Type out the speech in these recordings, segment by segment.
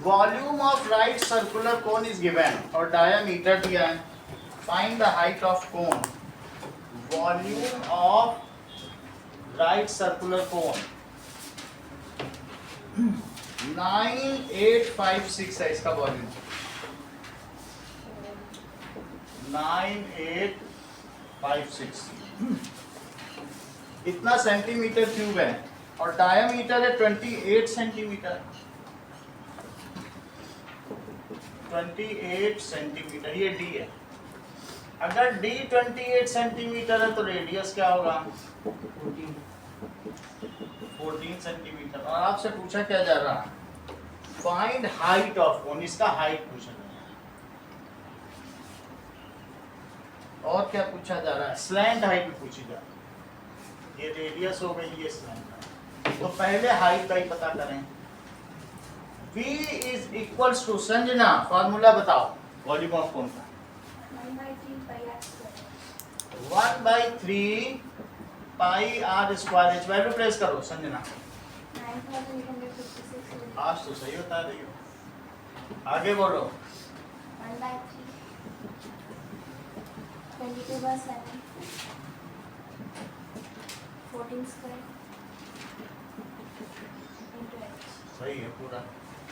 Volume of right circular cone is given और diameter दिया है. Find the height of cone. Volume of right circular cone 9856 है इसका volume. 9856 इतना centimetre cube है और डायमीटर है 28 सेंटीमीटर. 28 सेंटीमीटर ये डी है. अगर डी 28 सेंटीमीटर है तो रेडियस क्या होगा? 14 सेंटीमीटर. और आपसे पूछा क्या जा रहा है? Find height of cone. इसका हाइट पूछा जा रहा है. और क्या पूछा जा रहा है? स्लैंट हाइट भी पूछी जा रही है. ये रेडियस हो गई, ये स्लैंट हाइट. तो पहले हाइट का ही पता करें. V is equals to, Sanjana formula बताओ वॉल्यूम ऑफ कोन का. 1/3 pi r square. H value place करो संजना. 9856. आज तो सही बता रही हो. आगे बोलो. 1/3 22/7 14 square into h. सही है पूरा.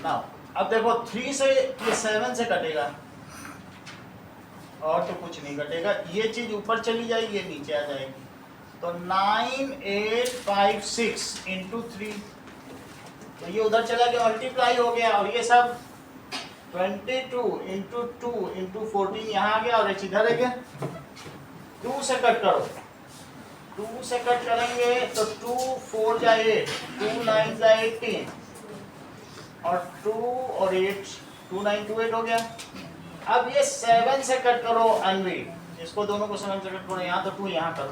नाउ अब देखो 3 से ये 7 से कटेगा और तो कुछ नहीं कटेगा. ये चीज ऊपर चली जाएगी, ये नीचे आ जाएगी. तो 9856 इंटू 3, तो ये उधर चला गया, मल्टीप्लाई हो गया. और ये सब 22 इंटू 2 इंटू 14 यहाँ आ गया और ये इधर है क्या. 2 से कट करो. 2 से कट करेंगे तो 2 4 जा 8, 2 9 जा 18 और 2 और 8 2 9 2 8 हो गया. अब ये 7 से कट करो अनवेट. इसको दोनों को 7 से कट करो. यहाँ तो 2 यहाँ करो.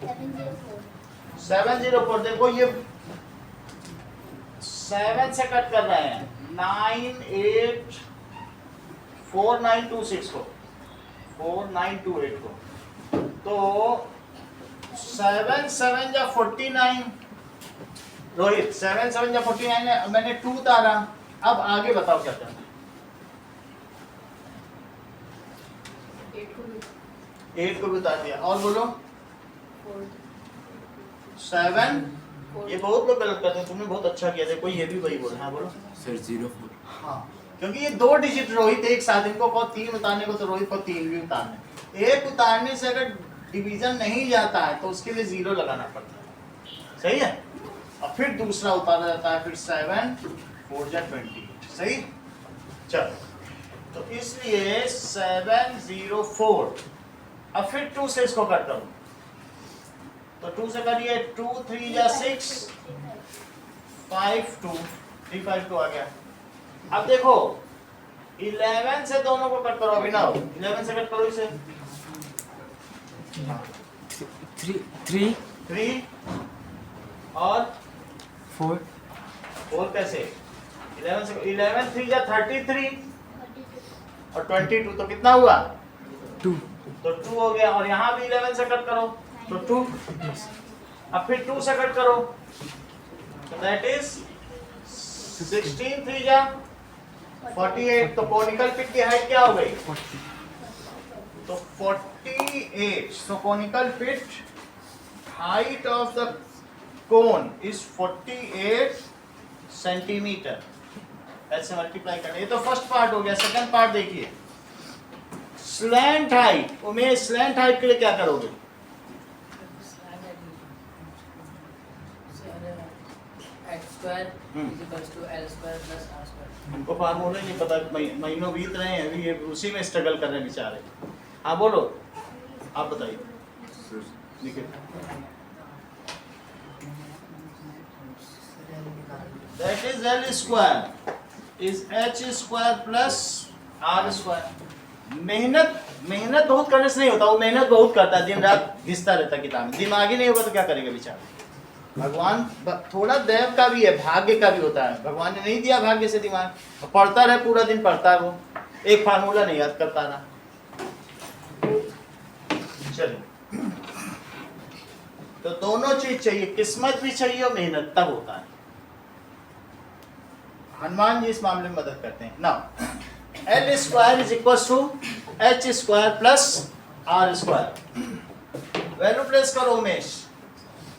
704 704. देखो ये 7 से कट कर रहे हैं. 4926 को 4928 को. तो 7 7 जा 49. रोहित 7 7 जा 49 है. मैंने 2 उतारा. अब आगे बताओ क्या करना है. 8 को भी उतार दिया. और बोलो 7. ये बहुत लोग गलत करते हैं. तुमने बहुत अच्छा किया. देखो ये भी वही बोल. हाँ बोलो सर 04. हाँ, क्योंकि ये 2 डिजिट रोहित एक साथ. इनको को 3 उतारने को तो रोहित को 3 भी उतारने. एक उतारने से अगर डिवीजन नहीं जाता है तो उसके लिए 0 लगाना पड़ता है. सही है. और फिर दूसरा उतारा जाता है. फिर 7 4 जा 20. सही. चलो तो इसलिए 704. अब फिर 2 से इसको कट करो. तो 2 से करिए. 2 3 जा 6 5 2 3 5 2 आ गया. अब देखो 11 से दोनों को कट करो. अभिनव 11 से कट करो इसे. 3 और 4 कैसे? 11 से 11 3 जा 33 और 22. तो कितना हुआ? 2. तो 2 हो गया. और यहाँ भी 11 से कट करो तो 2. अब फिर 2 से कट करो तो दैट इज 16 3 जा 48. तो कोनिकल पिट की हाइट क्या हो गई? तो 48. so conical pit height of the cone is 48 centimetre. ऐसे मल्टीप्लाई करें. ये तो फर्स्ट पार्ट हो गया. सेकंड पार्ट देखिए. Slant height. Umesh slant height के लिए क्या करोगे? इनको फार्मूला नहीं पता. महीनों बीत रहे हैं अभी ये उसी में स्ट्रगल कर रहे हैं बेचारे. हाँ बोलो. आप बताइए. लिखिए. That is L square is H square plus R square. मेहनत बहुत करने से नहीं होता. वो मेहनत बहुत करता है. दिन रात घिसता रहता है किताब में. दिमाग ही नहीं होगा तो क्या करेगा बेचारा. भगवान थोड़ा देव का भी है, भाग्य का भी होता है. भगवान ने नहीं दिया भाग्य से दिमाग. पढ़ता रहे पूरा दिन पढ़ता है. वो एक फार्मूला नहीं याद कर पा रहा. चलिए. तो दोनों चीज चाहिए. किस्मत भी चाहिए और मेहनत तब होता है. हनुमान जी इस मामले में मदद करते हैं। Now L square is equal to H square plus R square. Value place करो उमेश।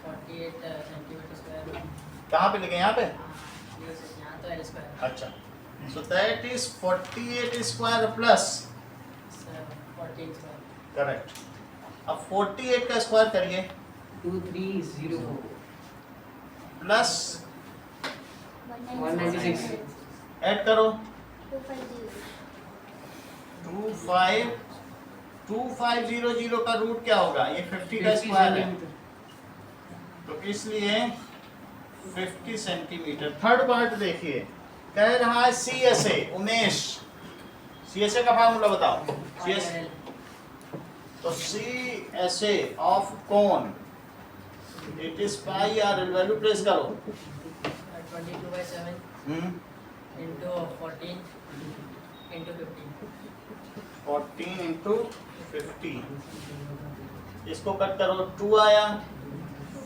48 centimetre square. कहाँ पे लिखे? यहाँ पे। यहाँ तो एल स्क्वायर। अच्छा, so that is 48 square plus 14 square. Correct. अब 48 का स्क्वायर करिए 2304 प्लस 196। ऐड करो 250 2500 का रूट क्या होगा? ये 50 का स्क्वायर है, तो इसलिए 50 सेंटीमीटर। थर्ड पार्ट देखिए, कह रहा है CSA। उमेश, CSA का फार्मूला बताओ। CSA, तो CSA of cone it is pi R. Value place करो। 22/7 into 14 into 15। 14 इंटू 50, इसको कट करो 2 आया।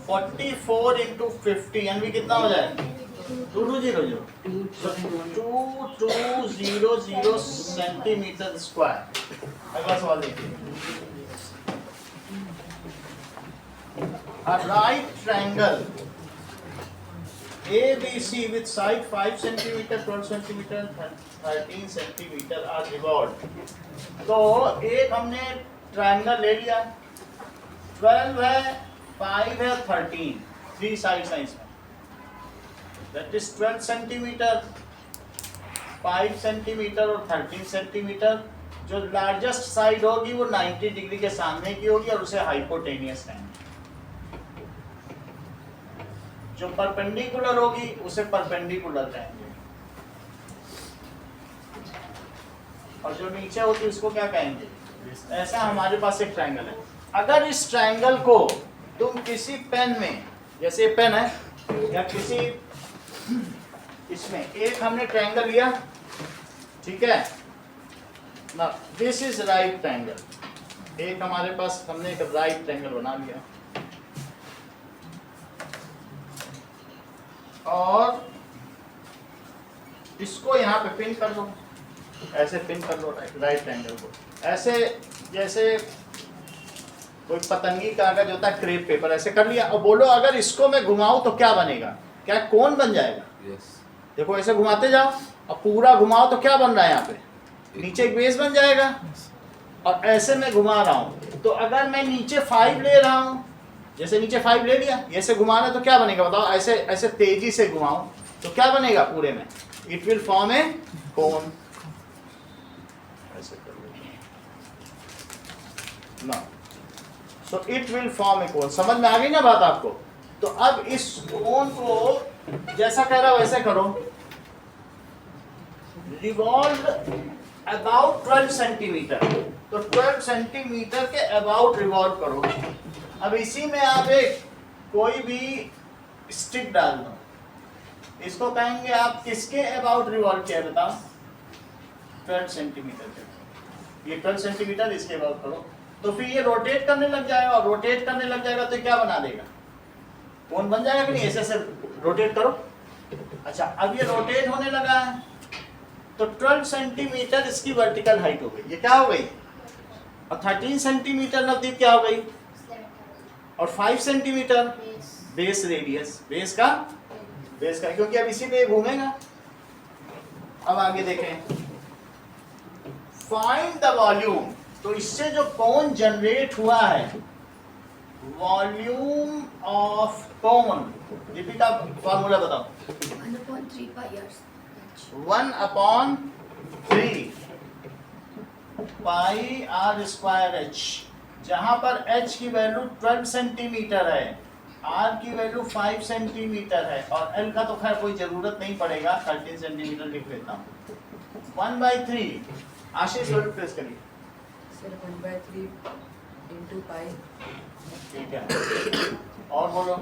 44 इंटू 50 यानी कितना हो जाए? 2200 2200 सेंटीमीटर स्क्वायर। अगला सवाल देखिए। A right triangle ABC with side 5 cm, 12 cm, 13 cm are revolved। तो एक हमने ट्रायंगल ले लिया, 12 है, 5 है, 13, 3 साइड्स हैं इसमें, दैट इज 12 सेंटीमीटर, 5 सेंटीमीटर और 13 सेंटीमीटर। जो लार्जेस्ट साइड होगी वो 90 डिग्री के सामने की होगी और उसे हाइपोटेनियस कहेंगे। जो परपेंडिकुलर होगी उसे परपेंडिकुलर कहेंगे, और जो नीचे होती है उसको क्या कहेंगे? ऐसा हमारे पास एक ट्रायंगल है। अगर इस ट्रायंगल को तुम किसी पेन में, जैसे पेन है, या किसी इसमें एक हमने ट्रायंगल लिया, ठीक है ना, दिस इज राइट ट्रायंगल। एक हमारे पास हमने एक राइट ट्रायंगल बना लिया और इसको यहाँ पे पिन कर दो, ऐसे पिन कर लो राइट ट्रायंगल को, ऐसे जैसे कोई पतंगी कागज होता है, क्रेप पेपर, ऐसे कर लिया। और बोलो अगर इसको मैं घुमाऊं तो क्या बनेगा? क्या कोन बन जाएगा? Yes. देखो ऐसे घुमाते जाओ और पूरा घुमाओ तो क्या बन रहा है? यहाँ पे नीचे एक बेस बन जाएगा। और ऐसे मैं घुमा रहा हूँ, तो अगर मैं नीचे 5 ले रहा हूँ, जैसे नीचे 5 ले लिया, ऐसे घुमाना तो क्या बनेगा बताओ? ऐसे ऐसे तेजी से घुमाऊं तो क्या बनेगा पूरे में? इट विल फॉर्म ए कोन। ऐसे कर लो, सो इट विल फॉर्म ए कोन। समझ में आ गई ना बात आपको? तो अब इस कोन को जैसा कह रहा वैसे करो, रिवॉल्व अबाउट 12 सेंटीमीटर, तो 12 सेंटीमीटर के अबाउट रिवॉल्व करो। अब इसी में आप एक कोई भी स्टिक डाल दो, इसको कहेंगे आप किसके अबाउट रिवॉल्व किया बताओ? 12 सेंटीमीटर के। ये 12 सेंटीमीटर इसके अबाउट करो, तो फिर ये रोटेट करने लग जाएगा, और रोटेट करने लग जाएगा तो क्या बना देगा? कोन बन जाएगा कि नहीं? ऐसे ऐसे रोटेट करो। अच्छा, अब ये रोटेट होने लगा है, तो 12 सेंटीमीटर इसकी वर्टिकल हाइट हो गई। ये क्या हो गई? और 13 सेंटीमीटर नवदीप क्या हो गई? और 5 सेंटीमीटर बेस रेडियस, बेस का, क्योंकि अब इसी पे घूमेगा। अब आगे देखें, फाइंड द वॉल्यूम। तो इससे जो कोन जनरेट हुआ है, volume of cone, Deepika formula बताओ। 1/3 pi r 1/3 pi R square H, जहां पर h की वैल्यू 12 सेंटीमीटर है, r की वैल्यू 5 सेंटीमीटर है, और l का तो खैर कोई जरूरत नहीं पड़ेगा, 13 सेंटीमीटर लिख लेता हूँ। 1/3 आशीष वैल्यू प्रेस करिए। सर 1/3 into पाई। ठीक है, और बोलो।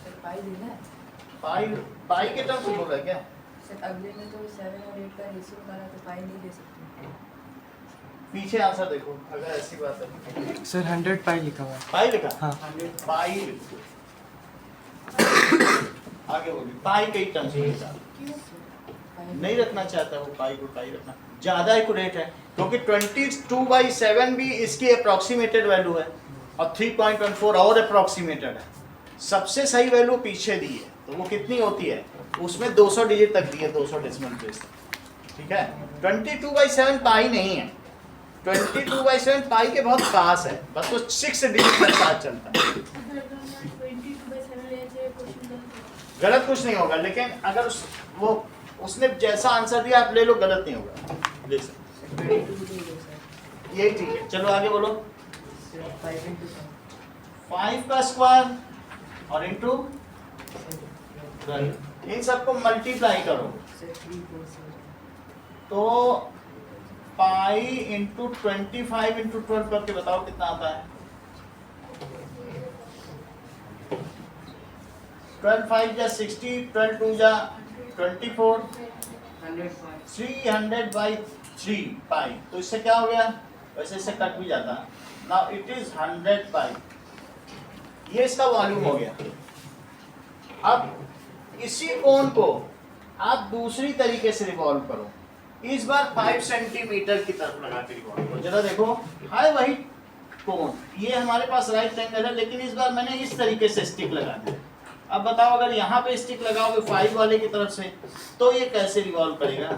सर पाई देना है पाई के टर्म्स बोल रहा है क्या? सर। अगले में तो 7 और 8 का रेशियो करा तो पाई नहीं दे सकते। पीछे आंसर देखो, अगर ऐसी बात है। सर 100 पाई लिखा हुआ है। पाई लिखा? हाँ। 100 पाई लिखो। आगे बोलिए, पाई कई टर्म्स में लिखा नहीं रखना चाहता वो, पाई को पाई रखना ज्यादा एक्यूरेट है, क्योंकि 22/7 भी इसकी अप्रोक्सीमेटेड वैल्यू है और 3.14 और अप्रोक्सीमेटेड है। सबसे सही वैल्यू पीछे दी है, तो वो कितनी होती है, उसमें 200 डिजिट तक दी है, 200 डेसिमल प्लेस तक, ठीक है। 22/7 पाई नहीं है, 22/7 पाई के बहुत पास है, बस वो 6 डिजिट के साथ चलता है। गलत कुछ नहीं होगा, लेकिन अगर उसने जैसा आंसर दिया आप ले लो, गलत नहीं होगा, ले सकते, ये ठीक है। चलो आगे बोलो, 5 का स्क्वायर और इंटू, इन सबको मल्टीप्लाई करो तो पाई इंटू 25 इंटू 12 करके बताओ कितना आता है। 12 जा 60, 12 जा 24, 300/3 पाई, तो इससे क्या हो गया, वैसे इससे कट भी जाता है। नाउ इट इज 100 पाई, ये इसका वॉल्यूम हो गया। अब इसी कोण को आप दूसरी तरीके से रिवॉल्व करो, इस बार 5 सेंटीमीटर की तरफ लगा के रिवॉल्व करो, जरा देखो, हाय वही कोण, ये हमारे पास राइट एंगल है, लेकिन इस बार मैंने इस तरीके से स्टिक लगा दिया। अब बताओ अगर यहाँ पे स्टिक लगाओगे 5 वाले की तरफ से, तो ये कैसे रिवॉल्व करेगा।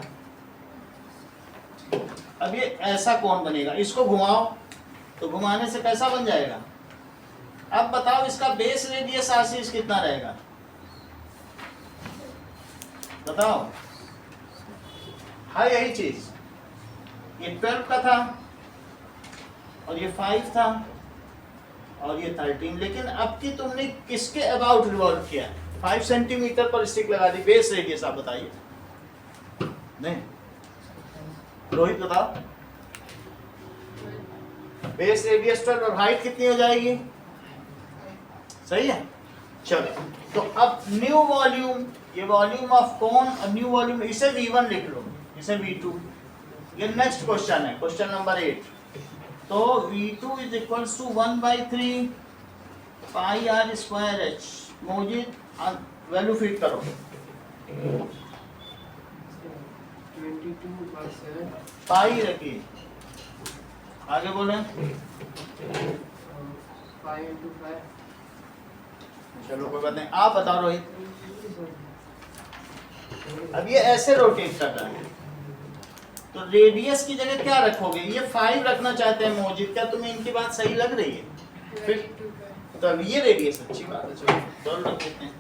अब ये ऐसा कोण बनेगा, इसको घुमाओ तो घुमाने से कैसा बन जाएगा। अब बताओ इसका बेस रेडियस आशीष कितना रहेगा, बताओ। हाँ यही चीज, ये 12 का था और ये 5 था और ये 13, लेकिन अब की तुमने किसके अबाउट रिवॉल्व किया, 5 सेंटीमीटर पर स्टिक लगा दी, बेस रेडियस आप बताइए। नहीं रोहित बताओ, बेस रेडियस 12 और हाइट कितनी हो जाएगी, सही है। चलो तो अब न्यू वॉल्यूम, ये volume of cone, new volume, इसे V1 लिख लो, इसे V2। ये नेक्स्ट क्वेश्चन है, क्वेश्चन नंबर 8। तो V2 is equals to 1/3 pi R square H, मोजिद वैल्यू फिट करो। 22/7 पाई रखिए, आगे बोले। 5 into 5 चलो कोई बात नहीं, आप बताओ रोहित। अब ये ऐसे रोटेट कर रहा है, तो रेडियस की जगह क्या रखोगे, ये 5 रखना चाहते हैं मोजिद, क्या तुम्हें इनकी बात सही लग रही है। फिर तो अब ये रेडियस अच्छी बात है, चलो 12 रख देते हैं।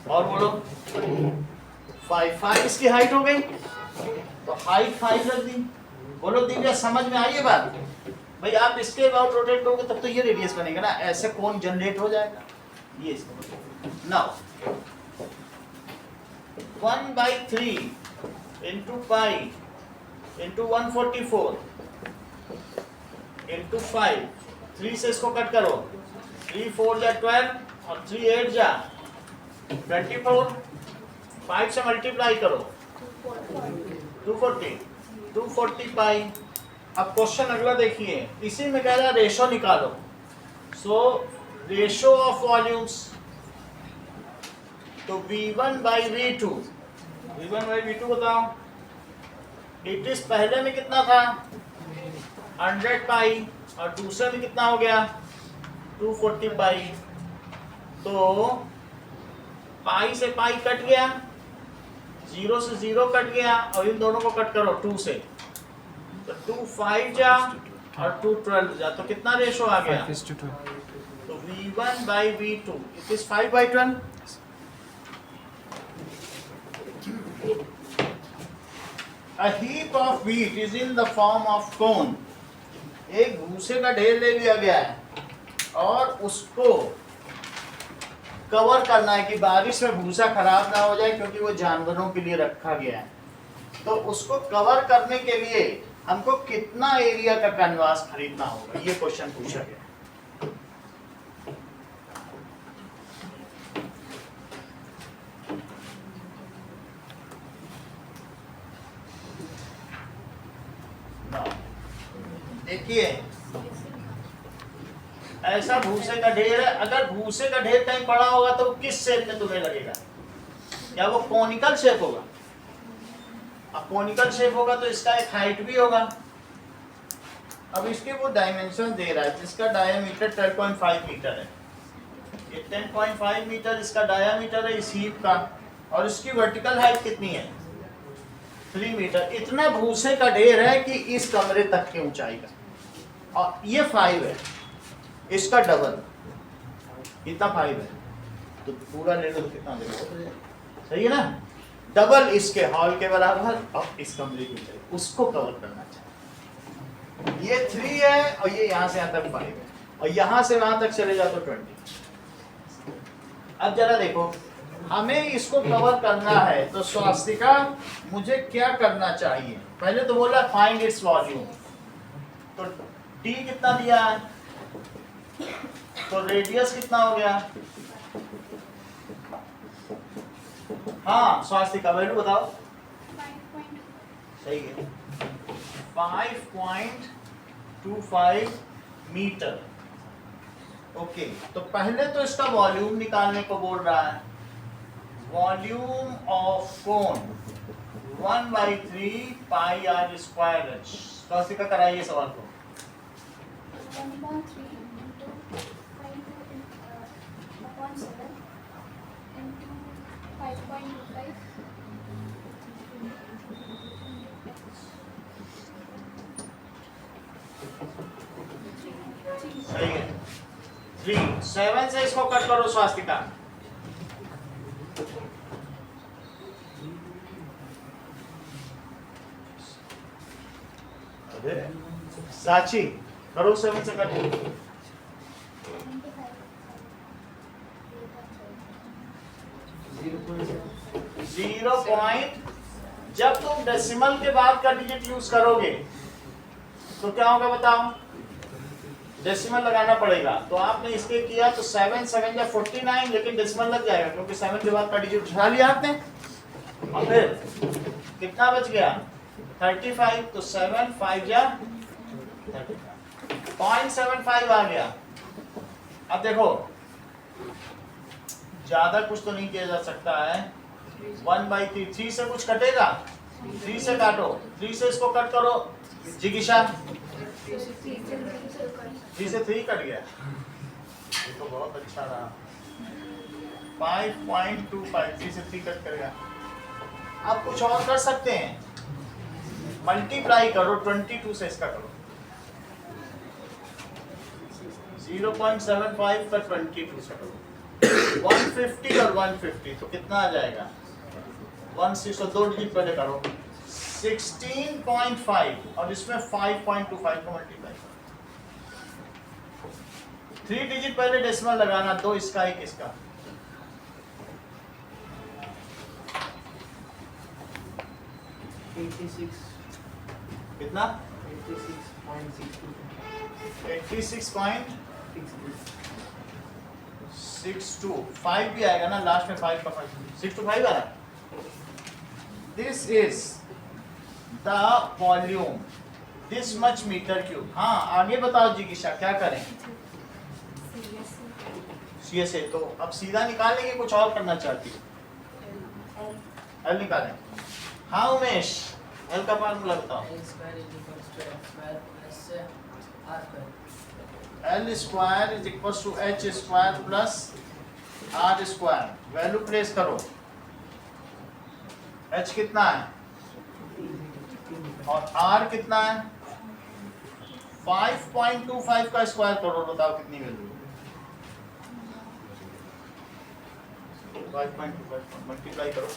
और बोलो 5 इसकी हाइट हो गई, तो हाइट 5 रख दी। बोलो दिव्या समझ में आई ये बात, भाई आप इसके अबाउट रोटेट करोगे तब तो ये रेडियस बनेगा ना, ऐसे कोण जनरेट हो जाएगा। ये इसका now 1/3 into pi into 144 into 5, 3 से इसको कट करो, 3 4 जा 12 और 3 8 जा 24, 5 से मल्टीप्लाई करो 240 पाई। अब क्वेश्चन अगला देखिए, इसी में कह रहा है रेशो निकालो। सो रेशो ऑफ वॉल्यूम्स, तो V1/V2, V1/V2 बताओ। इट इज पहले में कितना था 100 पाई और दूसरे में कितना हो गया 240 पाई। तो पाई से पाई कट गया, 0 से 0 कट गया और इन दोनों को कट करो 2 से, तो 2 5 जा और 2 12 जा, तो कितना रेशो आ गया। 5:12. तो V1/V2 it is 5/12। A heap of wheat is in the form of cone. एक भूसे का ढेर ले लिया गया है और उसको कवर करना है कि बारिश में भूसा खराब ना हो जाए, क्योंकि वो जानवरों के लिए रखा गया है। तो उसको कवर करने के लिए हमको कितना एरिया का कैनवास खरीदना होगा, ये क्वेश्चन पूछा गया। देखिए ऐसा भूसे का ढेर है, अगर भूसे का ढेर कहीं पड़ा होगा तो किस शेप में तुम्हें लगेगा? क्या वो कॉनिकल शेप होगा? अब कॉनिकल शेप होगा तो इसका एक हाइट भी होगा। अब इसके वो डायमेंशन दे रहा है जिसका डायमीटर 12.5 मीटर है। ये 10.5 मीटर इसका डायमीटर है इस हीप का, और इसकी वर्टिकल हाइट कितनी है? 3 मीटर। इतना भूसे का ढेर है कि इस कमरे तक की ऊंचाई का, और ये 5 है, इसका डबल, इतना 5 है, तो पूरा ले लो तो कितना देगा? सही है ना? डबल इसके हॉल के बराबर और इस कमरे की ऊंचाई, उसको कवर करना चाहिए। ये 3 है और ये यहाँ से यहाँ तक 5 है, और यहाँ से वहां तक चले जाओ तो 20। अब जरा देखो, हमें इसको कवर करना है तो स्वास्तिका मुझे क्या करना चाहिए? पहले तो बोला फाइंड इट्स वॉल्यूम, तो टी कितना दिया है, तो रेडियस कितना हो गया? हाँ स्वास्तिका वैल्यू बताओ। 5.2 सही है, 5.25 मीटर। ओके, तो पहले तो इसका वॉल्यूम निकालने को बोल रहा है। Volume of cone 1/3 pi R square H. Swastika कराइए सवाल को। 1/3 into 5 upon 7 into 5.25 सही है, 3 7 से इसको कट करो स्वास्तिका। अरे साची करो 7 से कट। 0 पॉइंट, जब तुम डेसिमल के बाद का डिजिट यूज करोगे तो क्या होगा बताओ? डेसिमल लगाना पड़ेगा। तो आपने इसके किया तो 7 7 या 49, लेकिन डेसिमल लग जाएगा क्योंकि 7 के बाद का डिजिट उठा लिया आपने। और फिर कितना बच गया? 35, तो 7 5 या 0.75 आ गया। अब देखो ज्यादा कुछ तो नहीं किया जा सकता है। 1/3, 3 से कुछ कटेगा? 3 से काटो, 3 से इसको कट करो जिगिशा। 3 से 3 कट गया, ये तो बहुत अच्छा रहा। 5.25, 3 से 3 कट करेगा। अब कुछ और कर सकते हैं, मल्टीप्लाई करो 22 से इसका करो। 0.75 का 22 से करो। 150 और 150 तो कितना आ जाएगा? 16, तो 2 डिजिट पहले करो। 16.5 और इसमें 5.25 को मल्टीप्लाई करो। 3 डिजिट पहले डेसिमल लगाना, 2 इसका 1 इसका। कितना? 86.62, 5 भी आएगा ना लास्ट में, 5 का 5, 625 आ रहा। This is the volume, this much metre cube. हाँ आगे बताओ जिगिशा क्या करें? CSA तो अब सीधा निकालेंगे, कुछ और करना चाहती है? एल निकालें। हाँ उमेश, एल का फार्मूला बताओ। L square is equal to H square plus R square. Value place करो। h कितना है और r कितना है? 5.25 का स्क्वायर करो, बताओ कितनी वैल्यू? 5.25 मल्टीप्लाई करो।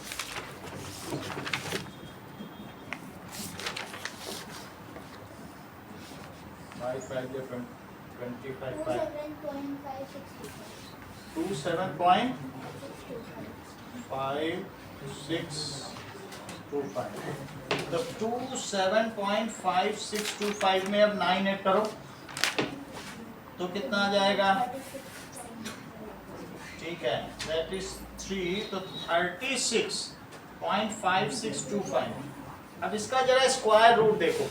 5 5 25 5 27.5625। तो 27.5625 में अब 9 ऐड करो तो कितना आ जाएगा? ठीक है, दैट इज 3, तो 36.5625। अब इसका जरा स्क्वायर रूट देखो।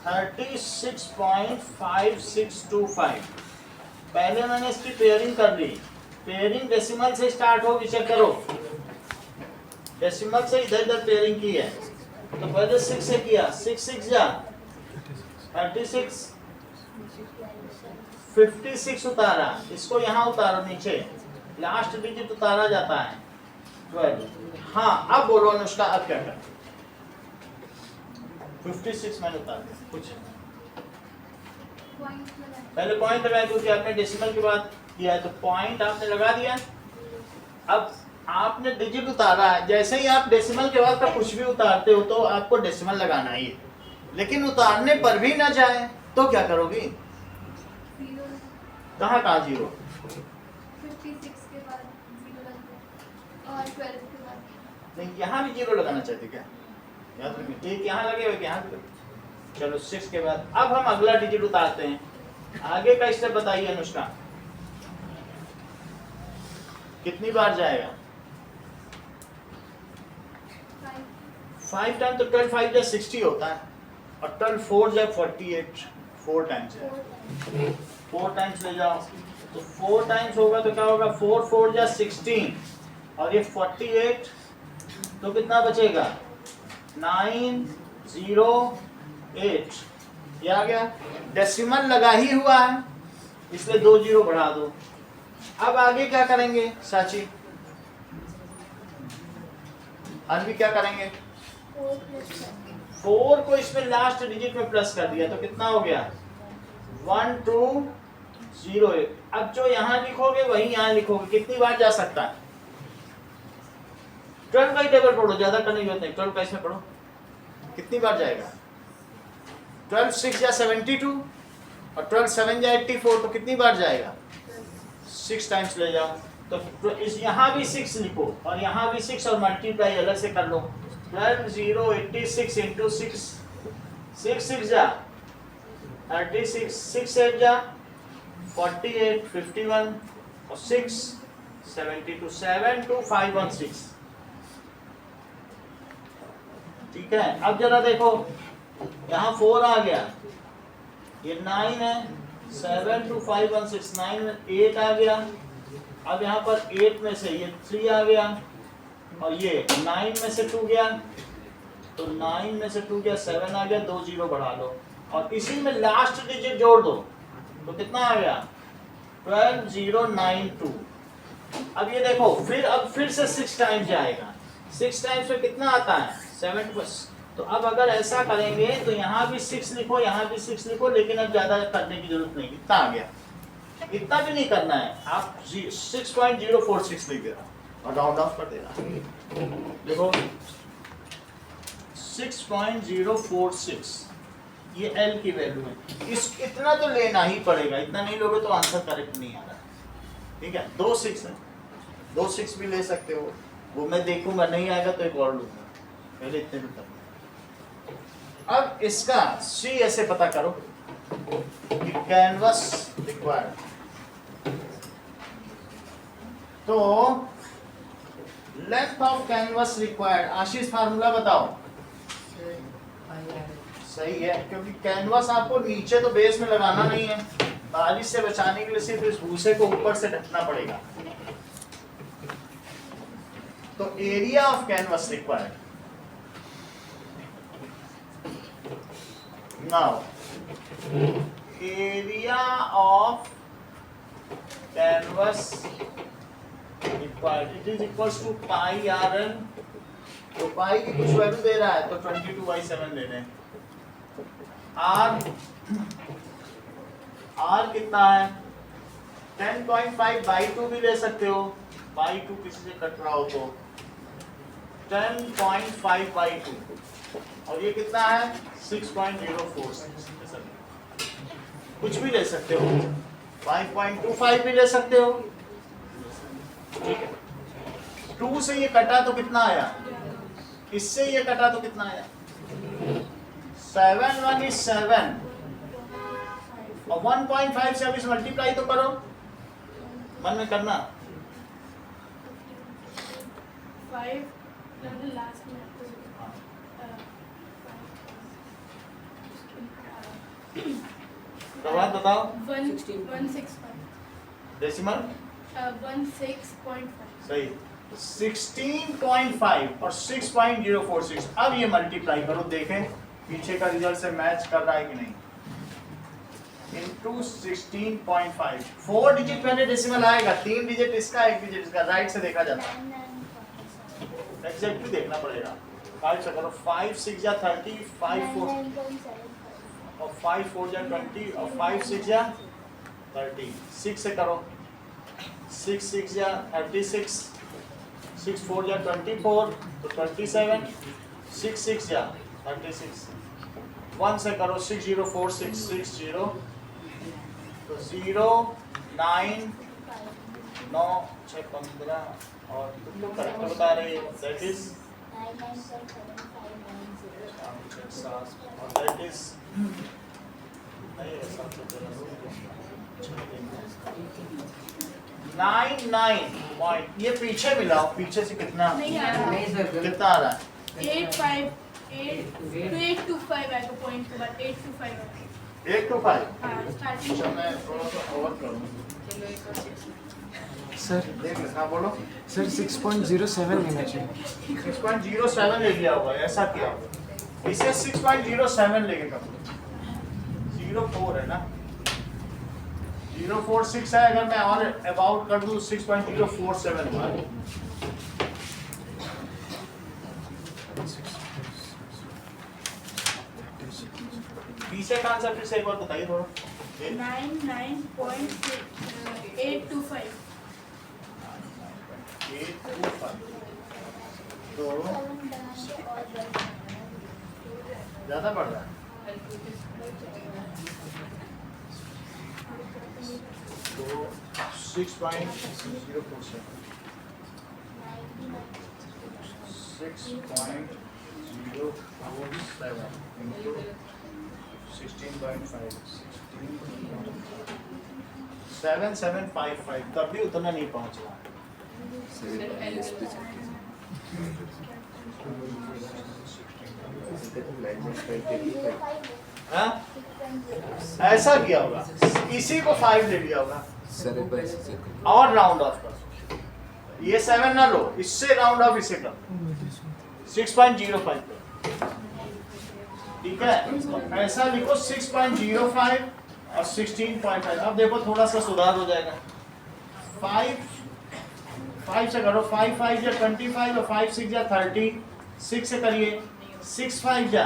36.5625। पहले मैंने इसकी पेयरिंग कर ली। पेयरिंग डेसिमल से स्टार्ट होगी, चेक करो। डेसिमल से इधर इधर पेयरिंग की है, तो पहले 6 से किया, 6 6 जा 36, 56 उतारा, इसको यहाँ उतारो नीचे, लास्ट डिजिट उतारा जाता है 12। हाँ अब बोलो अनुष्का, अब क्या कर? 56 मैंने उतार दिया, कुछ पॉइंट लगा पहले पॉइंट लगाया क्योंकि आपने डेसिमल के बाद किया है, तो पॉइंट आपने लगा दिया। अब आपने डिजिट उतारा है, जैसे ही आप डेसिमल के बाद का कुछ भी उतारते हो तो आपको डेसिमल लगाना ही है, लेकिन उतारने पर भी ना जाए तो क्या करोगी? 0 कहाँ जीरो? 56 के बाद 0 लग गया और 12 के बाद नहीं, यहाँ भी जीरो लगाना चाहिए क्या? याद रखिए, एक यहाँ लगेगा कि यहाँ भी लगेगा। चलो 6 के बाद अब हम अगला डिजिट उतारते हैं। आगे का स्टेप बताइए अनुष्का, कितनी बार जाएगा? 5 टाइम, तो 12 5 या 60 होता है, और 12 4 या 48, 4 टाइम्स है, 4 टाइम्स ले जाओ, तो 4 टाइम्स होगा तो क्या होगा? 4 4 या 16, और ये 48, तो कितना बचेगा? 9 0 8। ये आ गया, डेसिमल लगा ही हुआ है इसलिए 2 जीरो बढ़ा दो। अब आगे क्या करेंगे साची? अभी क्या करेंगे? 4 प्लस 4 को इसमें लास्ट डिजिट में प्लस कर दिया तो कितना हो गया? 1 2 0 8। अब जो यहाँ लिखोगे वही यहाँ लिखोगे। कितनी बार जा सकता है? 12 का ही टेबल पढ़ो, ज्यादा करने की जरूरत नहीं। 12 का इसमें पढ़ो, कितनी बार जाएगा? 12 6 या 72, और 12 7 या 84, तो कितनी बार जाएगा? 6 टाइम्स ले जाओ, तो इस यहाँ भी 6 लिखो और यहाँ भी 6 और मल्टीप्लाई अलग से कर लो। 12 0 86 इंटू 6, 6 6 जा 36, 6 8 जा 48, 51 और 6 72, 7 2 5 1 6। ठीक है, अब जरा देखो, यहाँ 4 आ गया, ये 9 है, 7 2 5 1 6, 9 में 8 आ गया। अब यहाँ पर 8 में से ये 3 आ गया, और ये 9 में से 2 गया, तो 9 में से 2 गया, 7 आ गया, 2 जीरो बढ़ा लो, और इसी में लास्ट डिजिट जोड़ दो, तो कितना आ गया? 12 0 9 2। अब ये देखो, अब फिर से 6 टाइम्स जाएगा। 6 टाइम्स में कितना आता है? 7 बस। तो अब अगर ऐसा करेंगे तो यहाँ भी 6 लिखो, यहाँ भी 6 लिखो, लेकिन अब ज्यादा करने की जरूरत नहीं, इतना आ गया। इतना भी नहीं करना है, आप 6.046 लिख देना और राउंड ऑफ कर देना। देखो 6.046 ये L की वैल्यू है। इतना तो लेना ही पड़ेगा, इतना नहीं लोगे तो आंसर करेक्ट नहीं आ रहा। ठीक है, 2 6 है, 2 6 भी ले सकते हो, वो मैं देखूंगा, नहीं आएगा तो एक और लूंगा, पहले इतने भी करना। अब इसका C ऐसे पता करो कि कैनवस रिक्वायर्ड, तो length of canvas required, Ashish formula बताओ। सही है, क्योंकि कैनवस आपको नीचे तो बेस में लगाना नहीं है, बारिश से बचाने के लिए सिर्फ इस भूसे को ऊपर से ढकना पड़ेगा। तो area of canvas required, now area of canvas required, it is equals to pi R N. तो पाई की कुछ वैल्यू दे रहा है तो 22/7 ले लें। आर कितना है? 10.5/2 भी ले सकते हो, बाई 2 किसी से कट रहा हो तो 10.5/2, और ये कितना है? 6.046। कुछ भी ले सकते हो, 5.25 भी ले सकते हो। ठीक है, 2 से ये कटा तो कितना आया? इससे ये कटा तो कितना आया? 7 1 is 7, और 1.5 से अब इस मल्टीप्लाई तो करो, मन में करना। 5 लास्ट में प्रभात बताओ 165 डेसिमल 16.5 सही 16.5 और 6.046 अब ये मल्टीप्लाई करो देखें पीछे का रिजल्ट से मैच कर रहा है कि नहीं इनटू 16.5 4 डिजिट पहले डेसिमल आएगा 3 डिजिट इसका 1 डिजिट इसका राइट से देखा जाता है एग्जैक्टली देखना पड़ेगा 5 से करो 5 6 या 30 5 4 और 5 4 या 20 और 5 6 या 30 6 से करो 6 6 या 36 6 4 या 24 तो 27 6 6 या 36 1 से करो 6 0 4 6 6 0 तो 0 9 9 6 15 और तुम लोग करेक्ट बता रहे हो दैट इज और दैट इज नहीं ऐसा तो 99 पॉइंट ये पीछे मिलाओ पीछे से कितना नहीं आ रहा कितना आ रहा है 825 आएगा पॉइंट के बाद 825 आएगा 825 हाँ स्टार्टिंग अच्छा मैं थोड़ा सा ओवर करूँ सर देख लेना बोलो सर 6.07 लेना चाहिए 6.07 ले लिया होगा ऐसा किया होगा इसे 6.07 लेके कर 04 है ना 046 है अगर मैं और अबाउट कर दूं 6.047 हुआ पीछे का आंसर फिर से एक बार बताइए थोड़ा 99.825 तो ज्यादा बढ़ रहा है तो 6.047 into 16.5 7755 तब भी उतना नहीं पहुंच रहा हाँ? ऐसा किया होगा इसी को 5 ले लिया होगा सर एक बार ऐसे चेक करो और राउंड ऑफ कर ये 7 ना लो इससे राउंड ऑफ इसे कर 6.05 ठीक है तो ऐसा लिखो 6.05 और 16.5 अब देखो थोड़ा सा सुधार हो जाएगा 5 से करो 5 5 या 25 और 5 6 या 30 6 से करिए 6 5 या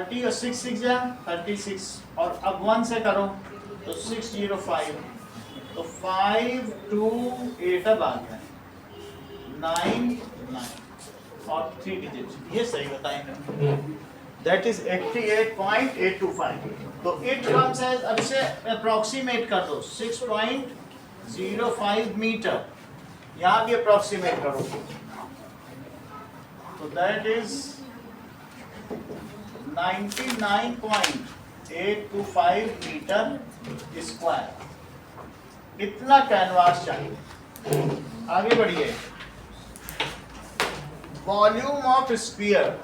30 और 6 6 या 36 और अब 1 से करो तो 605 तो 5 2 8 अब आ गया 9 9 और 3 डिजिट ये सही बताएंगे दैट इज 88.825 तो इट कम्स एज अब इसे अप्रोक्सीमेट कर दो 6.05 मीटर यहाँ भी अप्रोक्सीमेट करो तो दैट इज 99.825 मीटर स्क्वायर इतना कैनवास चाहिए आगे बढ़िए वॉल्यूम ऑफ स्फीयर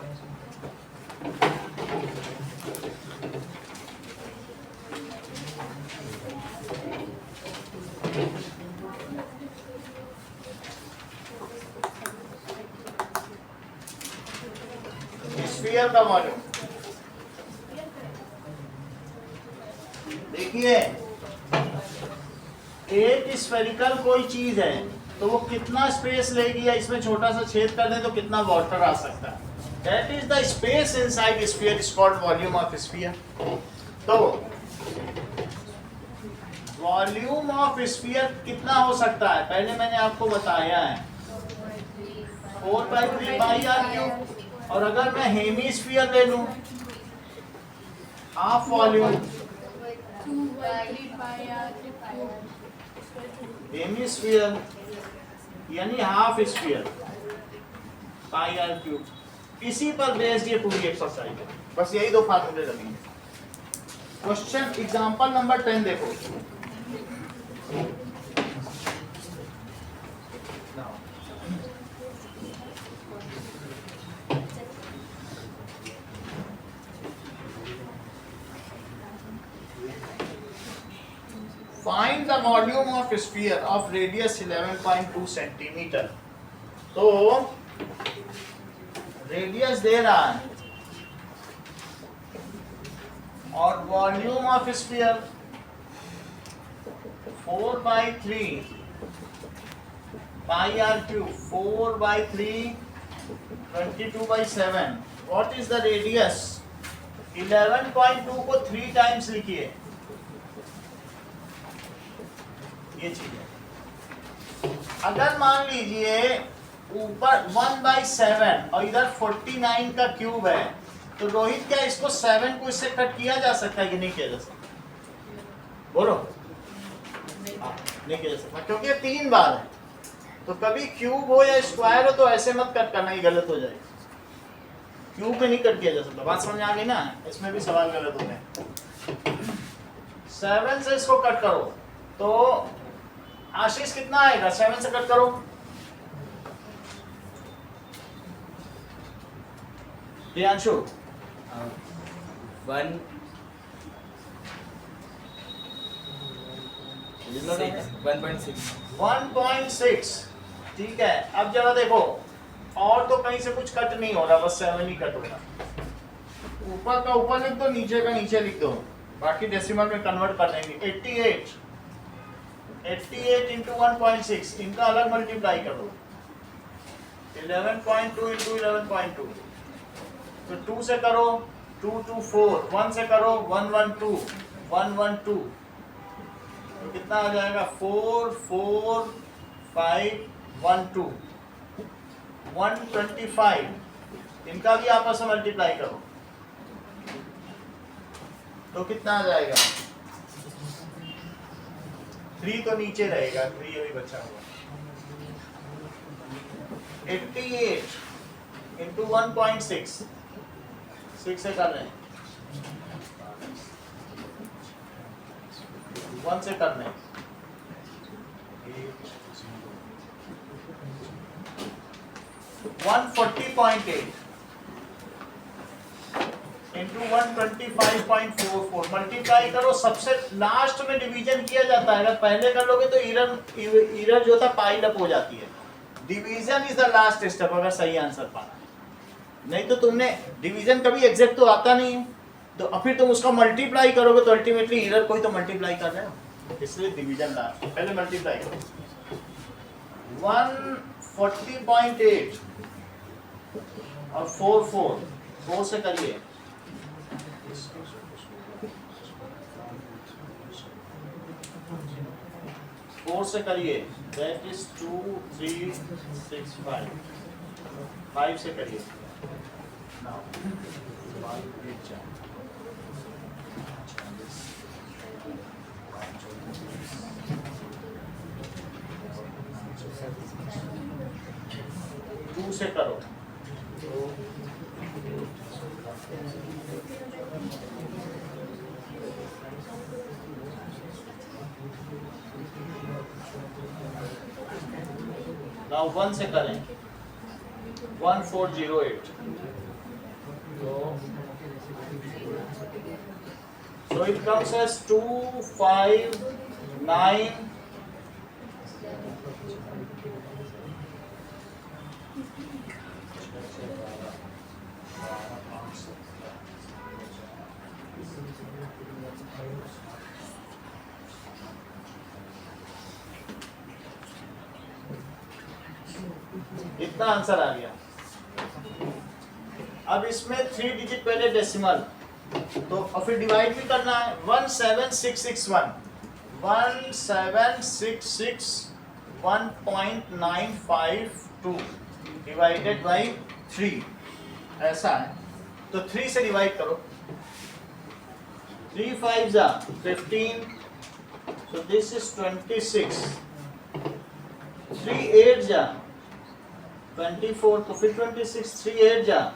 स्फीयर का वॉल्यूम देखिए एक स्फेरिकल कोई चीज है तो वो कितना स्पेस लेगी या इसमें छोटा सा छेद कर दें तो कितना वाटर आ सकता है that is the space inside sphere is called volume of sphere तो वॉल्यूम ऑफ स्फीयर कितना हो सकता है पहले मैंने आपको बताया है 4/3πr³ और अगर मैं हेमीस्फीयर ले लूं हाफ वॉल्यूम 2/3πr³ हेमीस्फीयर यानी हाफ स्फीयर πr³ इसी पर बेस्ड ये पूरी एक्सरसाइज है बस यही दो फार्मूले लगेंगे क्वेश्चन एग्जांपल नंबर 10 देखो volume of sphere of radius 11.2 centimetre. तो रेडियस दे रहा है और volume of sphere 4/3 pi R cube 4/3 22/7। What is the radius? 11.2 को 3 टाइम्स लिखिए, ये चीज है। अगर मान लीजिए ऊपर 1/7 और इधर 49 का क्यूब है, तो रोहित क्या इसको 7 को इससे कट किया जा सकता है कि नहीं किया जा सकता? बोलो। नहीं किया जा सकता क्योंकि ये 3 बार है। तो कभी क्यूब हो या स्क्वायर हो तो ऐसे मत कट करना, ये गलत हो जाएगा। क्यूब में नहीं कट किया जा सकता। बात समझ आ गई ना? इसमें भी सवाल गलत होते हैं। 7 से इसको कट करो तो आशीष कितना आएगा? 7 से कट करो। प्रियांशु 1.6। ठीक है, अब जरा देखो, और तो कहीं से कुछ कट नहीं हो रहा, बस 7 ही कट हो रहा। ऊपर का ऊपर लिख दो, नीचे का नीचे लिख दो, बाकी डेसिमल में कन्वर्ट कर देंगे। 88 इंटू 1.6, इनका अलग मल्टीप्लाई कर दो। 11.2 इंटू 11.2, तो 2 से करो 2 2 4, 1 से करो 112 112, तो कितना आ जाएगा? 4 4 5 1 2 125। इनका भी आपस में मल्टीप्लाई करो तो कितना आ जाएगा? 3 तो नीचे रहेगा, 3 अभी बचा हुआ। 88 इंटू 1.6, 6 से कर रहे हैं, 1 से कर रहे हैं, 140.8 इंटू 125.44। मल्टीप्लाई करो, सबसे लास्ट में डिवीजन किया जाता है। अगर पहले कर लोगे तो इरर जो था पाइल अप हो जाती है। Division is the last step अगर सही आंसर पाना। नहीं तो तुमने डिवीजन कभी एग्जैक्ट तो आता नहीं है, तो फिर तुम उसका मल्टीप्लाई करोगे तो अल्टीमेटली इरर कोई तो मल्टीप्लाई कर रहे हो, इसलिए डिवीजन लास्ट। पहले मल्टीप्लाई करो। 140.8 और 4 से करिए, 4 से करिए, दैट इज 2 3 6 5। 5 से करिए, now 5 8 4 2 से करो, now 1 से करें, 1408। So it comes as 259 इतना आंसर आ गया। अब इसमें 3 डिजिट पहले डेसिमल, तो और फिर डिवाइड भी करना है। 17661 17661.952 डिवाइडेड बाई 3, ऐसा है। तो 3 से डिवाइड करो, 3 5 15, so this is 26, 3 8 24, तो फिर 26, 3 8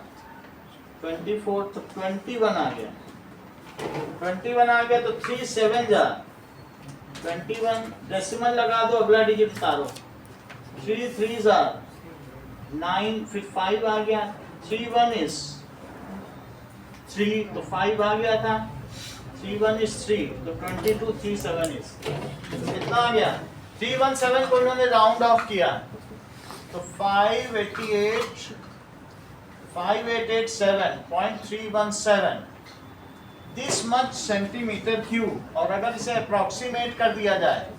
24, तो 21 आ गया। 21 आ गया तो 3 7 21, डेसिमल लगा दो, अगला डिजिट उतारो, 3 3 9, फिर 5 आ गया, 3 1 is 3, तो 5 आ गया था, 3 1 is 3, तो 22 3 7 is, तो कितना आ गया 317 को इन्होंने राउंड ऑफ किया, तो 5887.317 दिस मच सेंटीमीटर क्यूब। और अगर इसे अप्रोक्सीमेट कर दिया जाए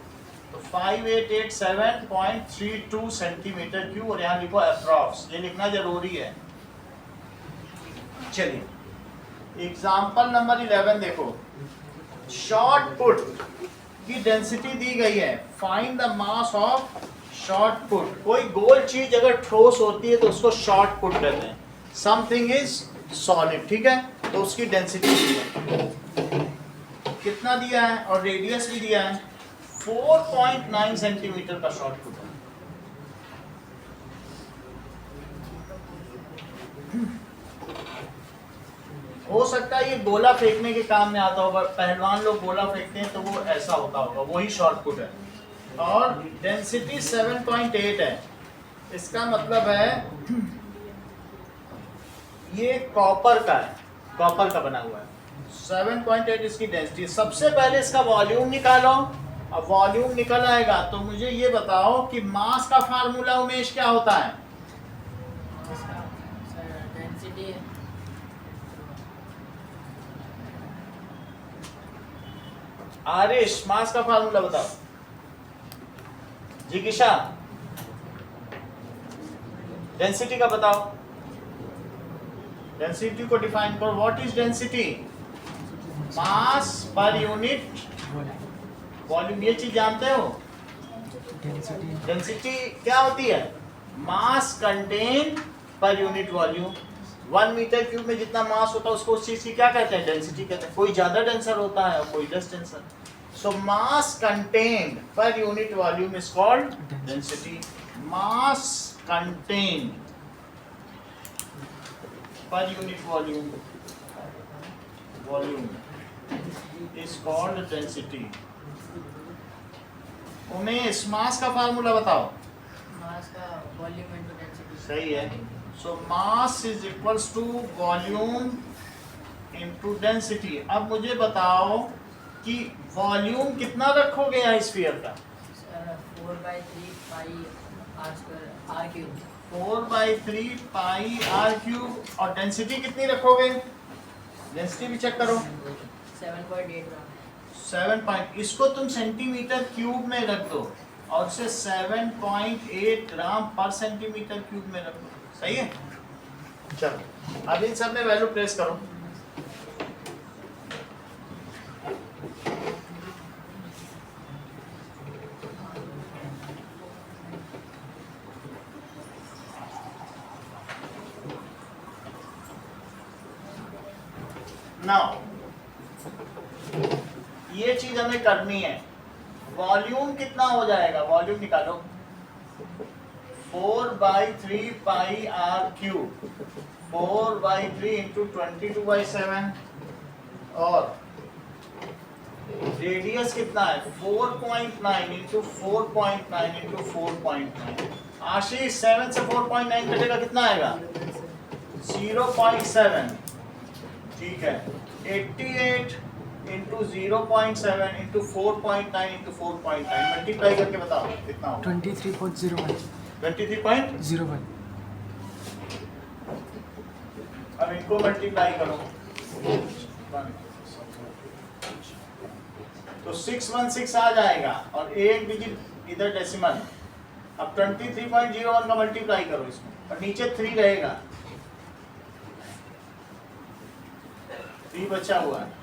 तो 5887.32 सेंटीमीटर क्यूब, और यहाँ लिखो अप्रॉक्स, ये लिखना जरूरी है। चलिए एग्जाम्पल नंबर 11 देखो, शॉर्ट पुट की डेंसिटी दी गई है, find the mass of short put. कोई गोल चीज अगर ठोस होती है तो उसको शॉर्ट पुट कहते हैं, समथिंग इज सॉलिड, ठीक है, तो उसकी डेंसिटी दी है, कितना दिया है और रेडियस भी दिया है, 4.9 सेंटीमीटर का शॉर्ट पुट है। हो सकता है ये गोला फेंकने के काम में आता होगा, पहलवान लोग गोला फेंकते हैं तो वो ऐसा होता होगा, वही शॉर्ट पुट है। और डेंसिटी 7.8 है, इसका मतलब है ये कॉपर का है, कॉपर का बना हुआ है, 7.8 इसकी डेंसिटी। सबसे पहले इसका वॉल्यूम निकालो, अब वॉल्यूम निकल आएगा तो मुझे ये बताओ कि मास का फार्मूला उमेश क्या होता है? डेंसिटी आरिश, मास का फार्मूला बताओ। जिगिशा, डेंसिटी का बताओ, डेंसिटी को डिफाइन करो। What is density? मास पर यूनिट वॉल्यूम, ये चीज जानते हो? डेंसिटी क्या होती है? Mass contain per unit volume. 1 metre cube में जितना मास होता है उसको उस चीज की क्या कहते हैं? डेंसिटी कहते हैं। कोई ज्यादा डेंसर होता है और कोई less denser. So mass contained per unit volume is called density. Mass contained per unit volume is called density. Umesh, mass का फार्मूला बताओ। मास का वॉल्यूम इनटू डेंसिटी। सही है। So mass is equals to volume into density. अब मुझे बताओ कि volume कितना रखोगे यहाँ स्फीयर का? 4/3 पाई r स्क्वायर r क्यूब। 4/3 पाई r क्यूब। और डेंसिटी कितनी रखोगे? डेंसिटी भी चेक करो। 7.8 ग्राम। 7 इसको तुम सेंटीमीटर क्यूब में रख दो और इसे 7.8 ग्राम पर सेंटीमीटर क्यूब में रख दो। सही है। चलो अब इन सब में वैल्यू प्लेस करो। नाउ ये चीज हमें करनी है। वॉल्यूम कितना हो जाएगा? वॉल्यूम निकालो। 4/3 पाई r क्यूब। 4/3 इंटू 22/7 और रेडियस कितना है? 4.9 इंटू 4.9 इंटू 4.9। आशीष 7 से 4.9 कटेगा, कितना आएगा? 0.7। ठीक है। 88 इंटू 0.7 इंटू 4.9 इंटू 4.9 मल्टीप्लाई करके बताओ कितना होगा? 23.01. 23.01। अब इनको मल्टीप्लाई करो तो 616 आ जाएगा और एक डिजिट इधर डेसिमल। अब 23.01 का मल्टीप्लाई करो इसमें और नीचे 3 रहेगा, 3 बचा हुआ है।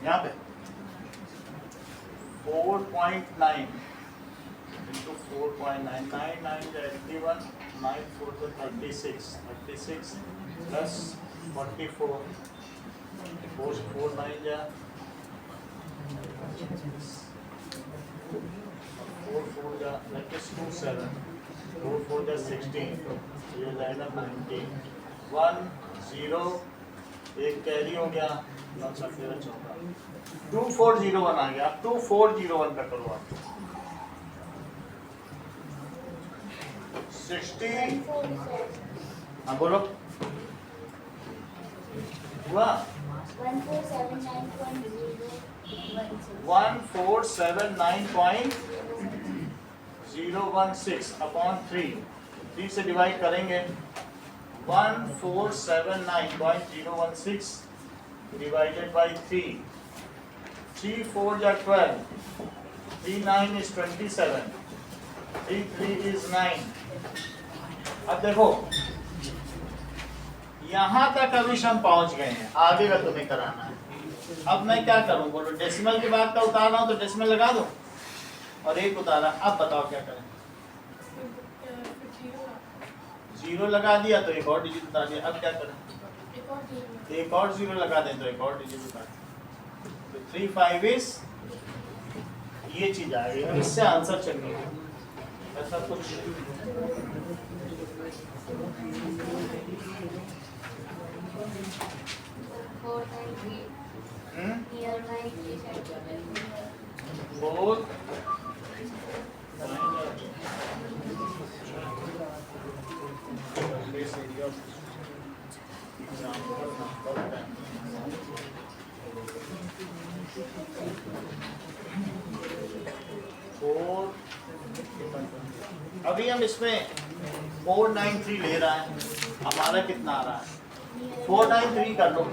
यहाँ पे 4.9 into 4.9, 9 is 81, 9 4 to 36, 36 plus 44, 4 9 ja 4 4 ja, that is 27, 4 4 ja 16, so you add up 19, 1 0, एक कैरी हो गया, 2401 आ गया। 2401 का करो आप 60, हाँ बोलो हुआ 1479.016 अपॉन 3 से डिवाइड करेंगे 1479.016 divided by 3, 3 4 ja 12, 3 9 is 27, 3 3 is 9। अब देखो यहाँ तक अभी हम पहुँच गए हैं, आगे का तुम्हें कराना है। अब मैं क्या करूँ बोलो, डेसिमल के बाद का उतार रहा हूँ तो डेसिमल लगा दो और एक उतारा। अब बताओ क्या करें, 0 लगा दिया तो एक और डिजिट उतार दिया। अब क्या करें, एक और 0 लगा दें तो एक और डिजिट उतार। तो 3 5 इज ये चीज आ गई, इससे आंसर चलेगा ऐसा कुछ। फोर अभी हम इसमें 493 ले रहा है, हमारा कितना आ रहा है 493 कर लो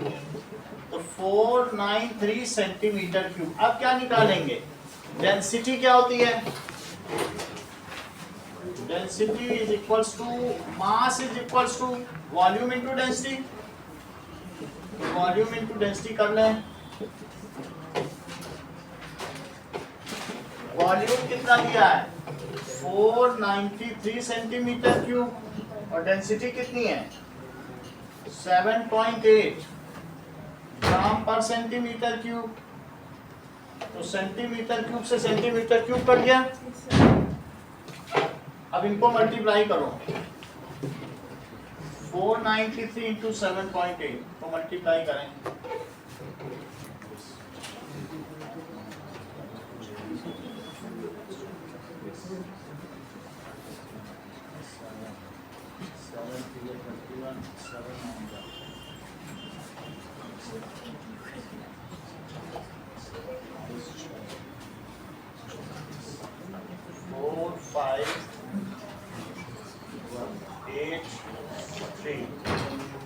तो 493 सेंटीमीटर क्यूब। अब क्या निकालेंगे, डेंसिटी क्या होती है, density is equals to mass is equals to volume into density. Volume into density कर लें, वॉल्यूम कितना दिया है 493 सेंटीमीटर क्यूब और डेंसिटी कितनी है 7.8 ग्राम पर सेंटीमीटर क्यूब। तो सेंटीमीटर क्यूब से सेंटीमीटर क्यूब कर दिया। अब इनको मल्टीप्लाई करो 493 इंटू 7.8 तो मल्टीप्लाई करें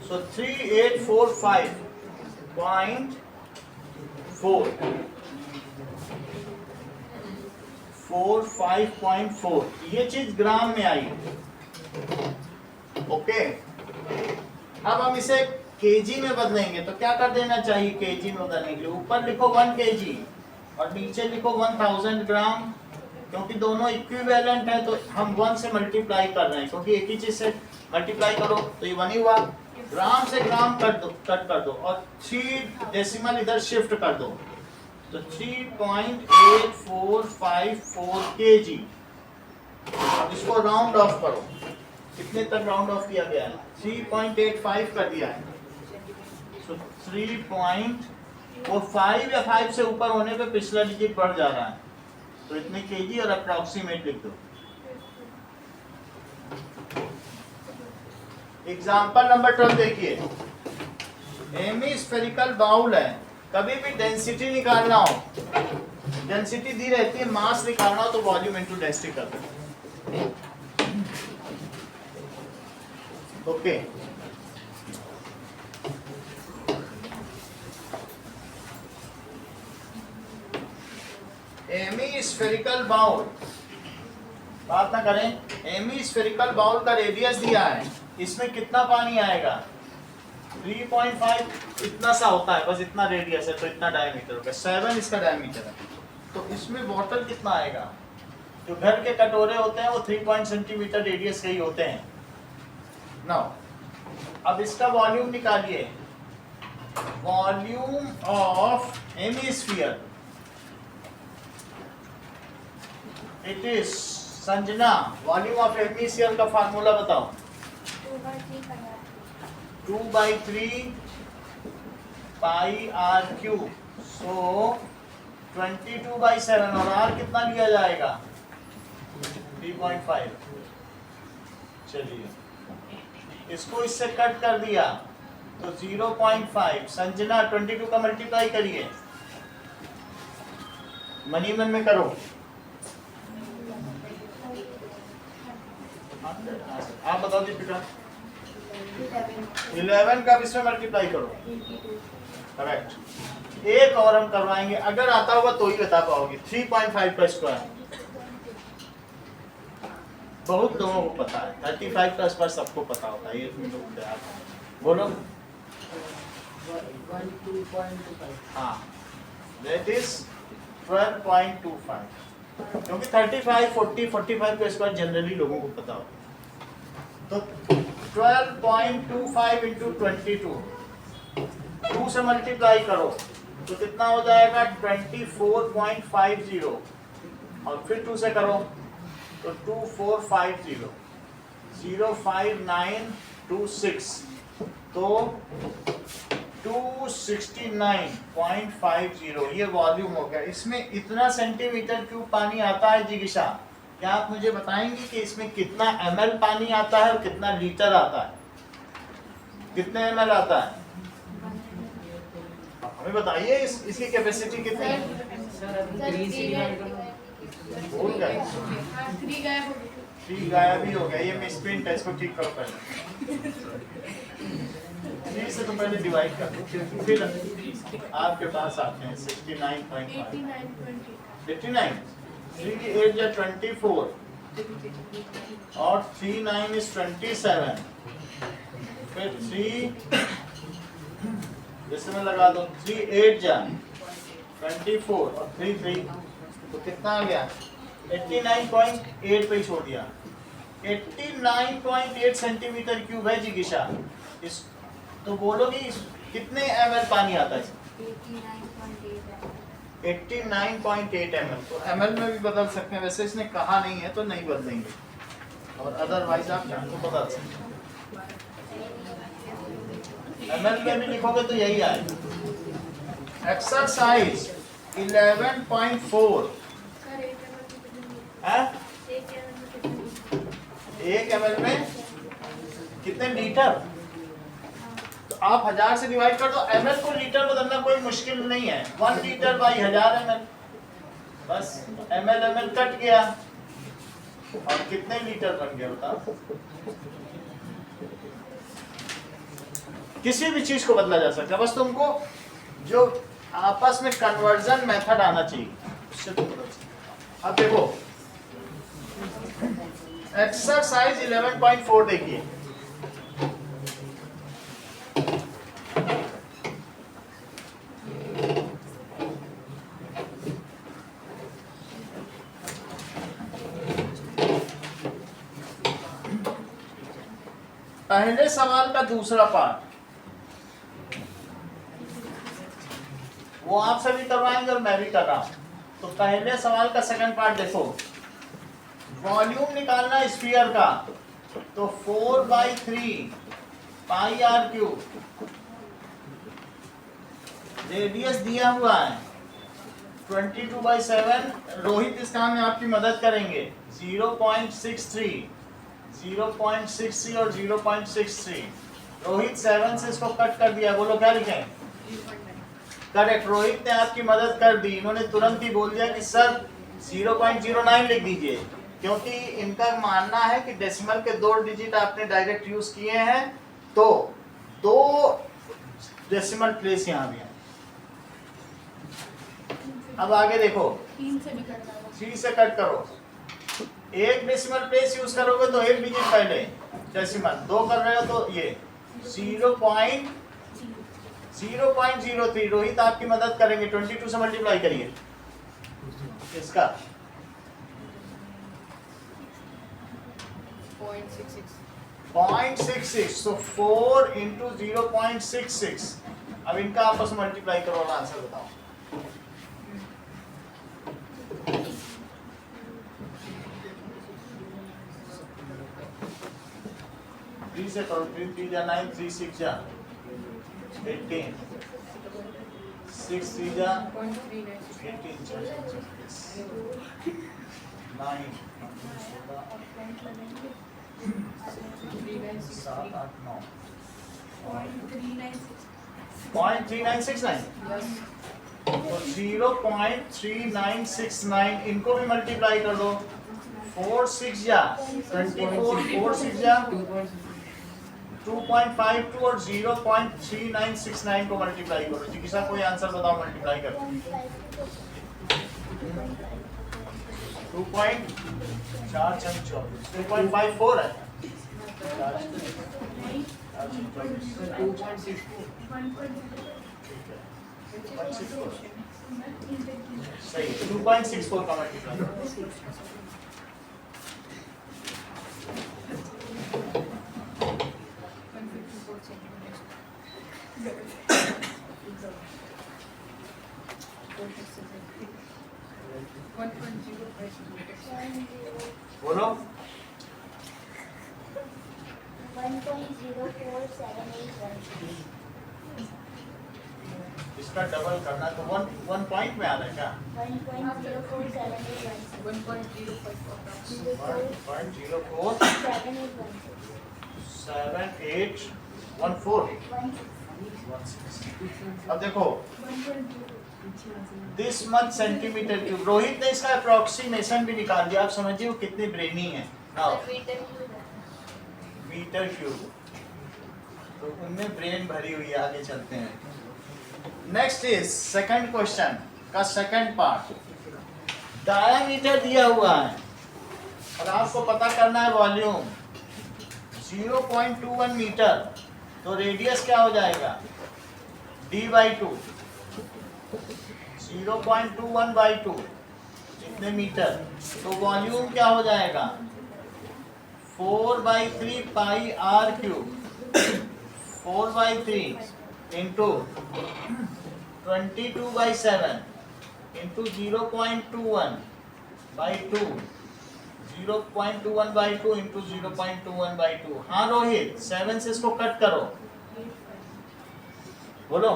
So 3845.4 ये चीज ग्राम में आई। ओके, अब हम इसे केजी में बदलेंगे तो क्या कर देना चाहिए, केजी में बदलने के लिए ऊपर लिखो 1 केजी और नीचे लिखो 1000 ग्राम, क्योंकि दोनों इक्विवेलेंट है तो हम 1 से मल्टीप्लाई कर रहे हैं, क्योंकि एक ही चीज से मल्टीप्लाई करो तो ये 1 ही हुआ। ग्राम से ग्राम कट कर दो और 3 डेसिमल इधर शिफ्ट कर दो तो 3.8454 केजी। अब इसको राउंड ऑफ करो, कितने तक राउंड ऑफ किया गया है 3.85 कर दिया है। तो 3.45 या 5 से ऊपर होने पे पिछला डिजिट बढ़ जा रहा है तो इतने केजी और अप्रॉक्सीमेट लिख दो। एग्जाम्पल नंबर 12 देखिए, हेमी स्फेरिकल बाउल है, कभी भी डेंसिटी निकालना हो, डेंसिटी दी रहती है, मास निकालना हो तो वॉल्यूम इनटू डेंसिटी कर दो। ओके, हेमी स्फेरिकल बाउल, बात ना करें, हेमी स्फेरिकल बाउल का रेडियस दिया है, इसमें कितना पानी आएगा 3.5 इतना सा होता है, बस इतना रेडियस है तो इतना डायमीटर होगा। 7 इसका डायमीटर है, तो इसमें वाटर कितना आएगा? जो घर के कटोरे होते हैं वो 3 सेंटीमीटर रेडियस के ही होते हैं। नाउ अब इसका वॉल्यूम निकालिए। Volume of hemisphere, it is, Sanjana volume of hemisphere का फार्मूला बताओ। 2/3 पाई आर क्यूब, सो 22/7, और आर कितना लिया जाएगा? 3.5। चलिए इसको इससे कट कर दिया तो 0.5। संजना 22 का मल्टीप्लाई करिए, मनी मन में करो। आप बताओ दीपिका। 11 का इसमें मल्टीप्लाई करो, करेक्ट। एक और हम करवाएंगे, अगर आता होगा तो ही बता पाओगे। 3.5 का स्क्वायर बहुत लोगों को पता है, 35 का स्क्वायर सबको पता होता है। ये तुम लोग बोलो। 12.25. हाँ, दैट इज 12.25, क्योंकि 35, 40, 45 का स्क्वायर जनरली लोगों को पता होता है। तो 12.25 इंटू 22, 2 से मल्टीप्लाई करो तो कितना हो जाएगा? 24.50, और फिर 2 से करो तो 2450, 05926, तो 269.50 ये वॉल्यूम हो गया। इसमें इतना सेंटीमीटर क्यूब पानी आता है जिगिशा, क्या आप मुझे बताएंगे कि इसमें कितना ml पानी आता है और कितना लीटर आता है? कितने ml आता है हमें बताइए। इसकी कैपेसिटी कितनी है? भूल गए, 3 गायब ही हो गया। ये मिसप्रिंट है, इसको ठीक करो पहले। 3 से तो पहले डिवाइड कर दो, फिर आपके पास आते हैं 69.5, 89, 3 8 या 24, और 3 9 is 27, फिर 3 जैसे मैं लगा दो 3 8 जा 24 और 3 3, तो कितना आ गया? 89.8 पे ही छोड़ दिया। 89.8 सेंटीमीटर क्यूब है जिगिशा। इस तो बोलोगे कितने ml पानी आता है? 89.8 ml। तो ml में भी बदल सकते हैं, वैसे इसने कहा नहीं है तो नहीं बदलेंगे, और अदरवाइज आप यहाँ को बदल सकते हैं। ml में भी लिखोगे तो यही आएगा। एक्सरसाइज 11.4 है, 1 ml में कितने लीटर? तो आप 1000 से डिवाइड कर दो। ml को लीटर बदलना कोई मुश्किल नहीं है। 1 लीटर बाई 1000 ml, बस ml कट गया और कितने लीटर बन गया बताओ? किसी भी चीज को बदला जा सकता है, बस तुमको जो आपस में कन्वर्जन मेथड आना चाहिए, उससे तुम बदल सकते। अब देखो एक्सरसाइज 11.4 देखिए। पहले सवाल का दूसरा पार्ट वो आप सभी करवाएंगे और मैं भी कर रहा हूं। तो पहले सवाल का सेकंड पार्ट देखो। वॉल्यूम निकालना स्फीयर का, तो 4/3 पाई आर क्यूब, रेडियस दिया हुआ है 22/7। रोहित इस काम में आपकी मदद करेंगे। 0.63, 0.63 और 0.63। रोहित 7 से इसको कट कर दिया, बोलो क्या लिखें? करेक्ट, रोहित ने आपकी मदद कर दी। इन्होंने तुरंत ही बोल दिया कि सर 0.09 लिख दीजिए, क्योंकि इनका मानना है कि डेसिमल के 2 डिजिट आपने डायरेक्ट यूज किए हैं, तो 2 डेसिमल प्लेस यहाँ भी है। अब आगे देखो, 3 से कट करो। 1 डेसिमल प्लेस यूज करोगे तो 1 डिजिट पहले डेसिमल, 2 कर रहे हो तो ये 0.03। रोहित आपकी मदद करेंगे, 22 से मल्टीप्लाई करिए इसका 0.66। so 4 into 0.66। अब इनका आपस में मल्टीप्लाई करो और आंसर बताओ। थ्री से करो, 3 3 जा 9, 3 6 जा 18, 6 3 जा 18, 9 7 8 9 0.3969। तो 0.3969 इनको भी मल्टीप्लाई कर दो। 4 6 जा 24, 4 6 जा 2.52 और 0.3969 को मल्टीप्लाई करो। जी किसा कोई आंसर बताओ, मल्टीप्लाई करो। 2.54 है। 2.64 सही है, 2.64 का मल्टीप्लाई करो। बोलो 1.047816। इसका डबल करना तो 1 पॉइंट में आ रहा है क्या? 1.047816। 1.047814। अब देखो this much centimetre cube. Rohit ने इसका अप्रोक्सीमेशन भी निकाल दिया। आप समझिए वो कितने ब्रेनी है। मीटर क्यूब तो उनमें ब्रेन भरी हुई है। आगे चलते हैं। नेक्स्ट इज सेकंड क्वेश्चन का सेकंड पार्ट। डायामीटर दिया हुआ है और आपको पता करना है वॉल्यूम 0.21 मीटर। तो रेडियस क्या हो जाएगा? d/2 0.21/2 इतने मीटर। तो वॉल्यूम क्या हो जाएगा? 4/3 पाई r cube 4/3 into 22/7 into 0.21/2 0.21/2 into 0.21/2। हाँ रोहित 7 से इसको कट करो। बोलो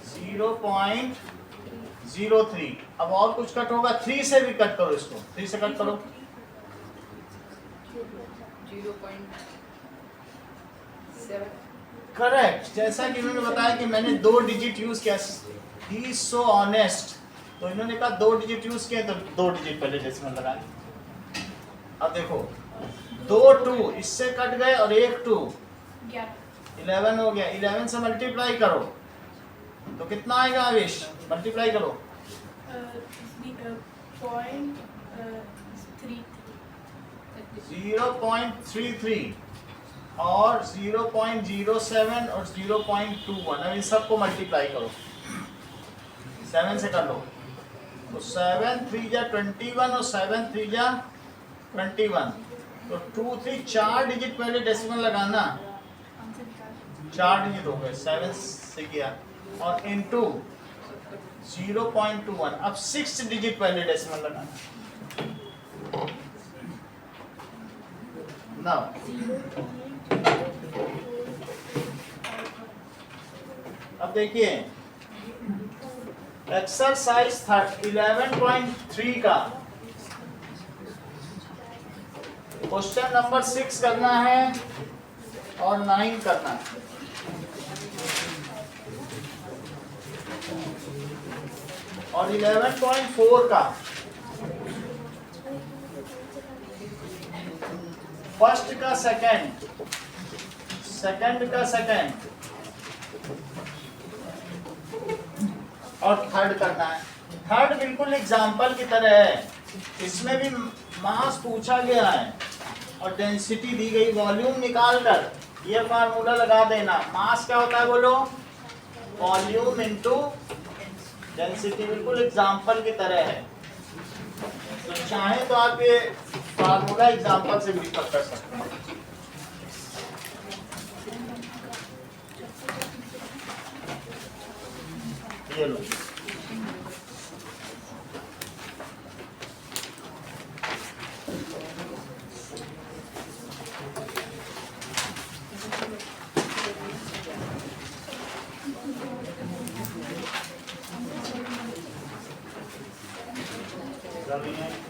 0.03। अब और कुछ कट होगा, 3 से भी कट करो इसको। 3 से कट करो 0.7। करेक्ट। जैसा कि इन्होंने बताया कि मैंने 2 डिजिट यूज किया। He is so honest. तो इन्होंने कहा 2 डिजिट यूज किए तो 2 डिजिट पहले डेसिमल लगाए। अब देखो 2 2 इससे कट गए और 1 2 11 हो गया। 11 से मल्टीप्लाई करो तो कितना आएगा आवेश? मल्टीप्लाई करो 0.33 और 0.07 और 0.21। अब इन सबको मल्टीप्लाई करो। 7 से कर लो तो 7 3 जा 21 और 7 3 जा 21। तो 2 3 4 डिजिट पहले डेसिमल लगाना। 4 डिजिट हो गए 7 से किया और इनटू 0.21। अब 6 डिजिट पहले डेसिमल लगाना। नाउ अब देखिए एक्सरसाइज 11.3 का क्वेश्चन नंबर 6 करना है और 9 करना है। और 11.4 का फर्स्ट का सेकंड, सेकंड का सेकंड और थर्ड करना है। थर्ड बिल्कुल एग्जाम्पल की तरह है। इसमें भी मास पूछा गया है और डेंसिटी दी गई। वॉल्यूम निकाल कर ये फार्मूला लगा देना। मास क्या होता है बोलो? वॉल्यूम इनटू डेंसिटी, बिल्कुल एग्जांपल की तरह है। तो चाहे तो आप ये फार्मूला एग्जांपल से भी कर सकते हैं। ये लो, रवि है